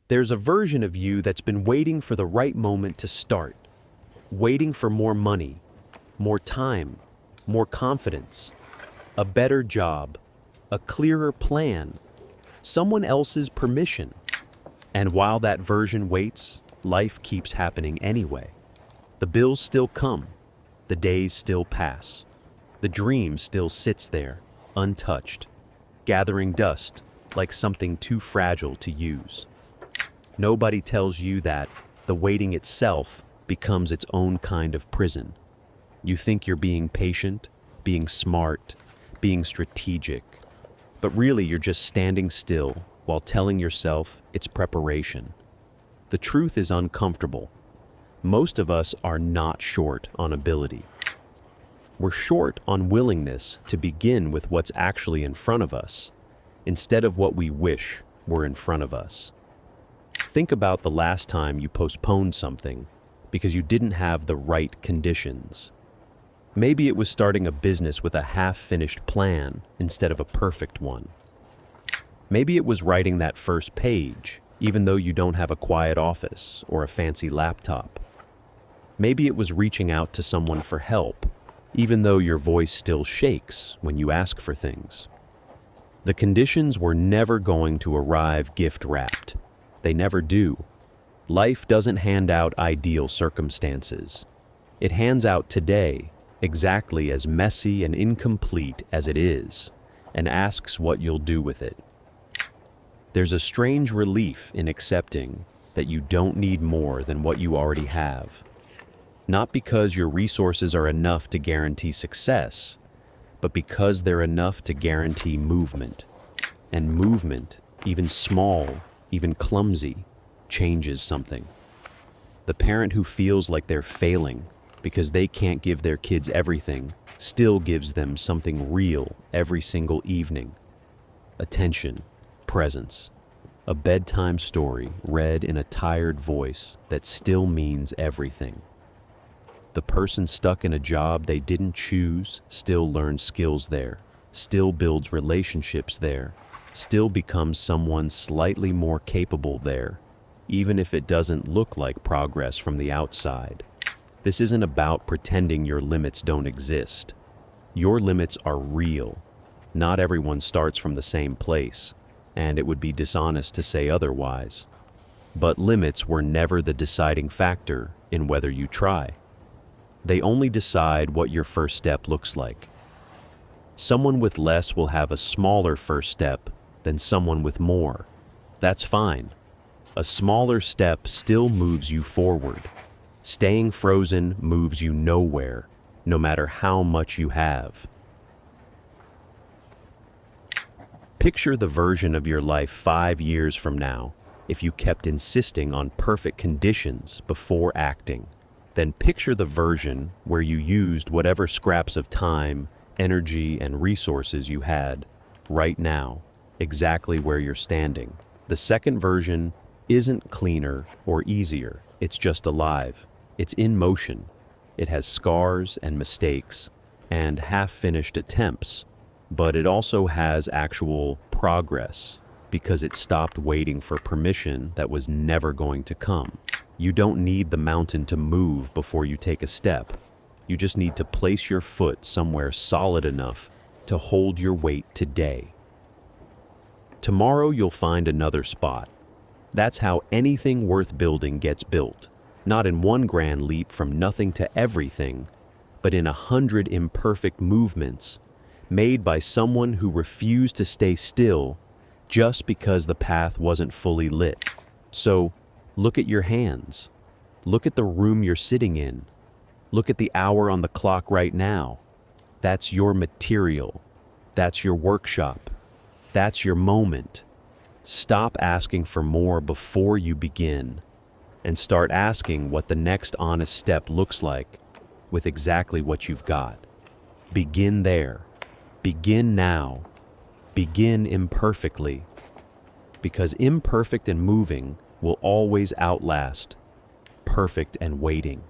There's a version of you that's been waiting for the right moment to start, waiting for more money, more time, more confidence, a better job, a clearer plan, someone else's permission. And while that version waits, life keeps happening anyway. The bills still come, the days still pass, the dream still sits there, untouched, gathering dust like something too fragile to use. Nobody tells you that the waiting itself becomes its own kind of prison. You think you're being patient, being smart, being strategic, but really you're just standing still while telling yourself it's preparation. The truth is uncomfortable. Most of us are not short on ability. We're short on willingness to begin with what's actually in front of us, instead of what we wish were in front of us. Think about the last time you postponed something because you didn't have the right conditions. Maybe it was starting a business with a half-finished plan instead of a perfect one. Maybe it was writing that first page, even though you don't have a quiet office or a fancy laptop. Maybe it was reaching out to someone for help, even though your voice still shakes when you ask for things. The conditions were never going to arrive gift-wrapped. They never do. Life doesn't hand out ideal circumstances. It hands out today, exactly as messy and incomplete as it is, and asks what you'll do with it. There's a strange relief in accepting that you don't need more than what you already have. Not because your resources are enough to guarantee success, but because they're enough to guarantee movement. And movement, even small, even clumsy, changes something. The parent who feels like they're failing because they can't give their kids everything still gives them something real every single evening. Attention, presence, a bedtime story read in a tired voice that still means everything. The person stuck in a job they didn't choose still learns skills there, still builds relationships there, still becomes someone slightly more capable there, even if it doesn't look like progress from the outside. This isn't about pretending your limits don't exist. Your limits are real. Not everyone starts from the same place, and it would be dishonest to say otherwise. But limits were never the deciding factor in whether you try. They only decide what your first step looks like. Someone with less will have a smaller first step than someone with more. That's fine. A smaller step still moves you forward. Staying frozen moves you nowhere, no matter how much you have. Picture the version of your life 5 years from now if you kept insisting on perfect conditions before acting. Then picture the version where you used whatever scraps of time, energy, and resources you had right now, exactly where you're standing. The second version isn't cleaner or easier. It's just alive. It's in motion. It has scars and mistakes and half-finished attempts, but it also has actual progress because it stopped waiting for permission that was never going to come. You don't need the mountain to move before you take a step. You just need to place your foot somewhere solid enough to hold your weight today. Tomorrow you'll find another spot. That's how anything worth building gets built. Not in one grand leap from nothing to everything, but in 100 imperfect movements made by someone who refused to stay still just because the path wasn't fully lit. So, look at your hands. Look at the room you're sitting in. Look at the hour on the clock right now. That's your material. That's your workshop. That's your moment. Stop asking for more before you begin, and start asking what the next honest step looks like with exactly what you've got. Begin there. Begin now. Begin imperfectly. Because imperfect and moving will always outlast perfect and waiting.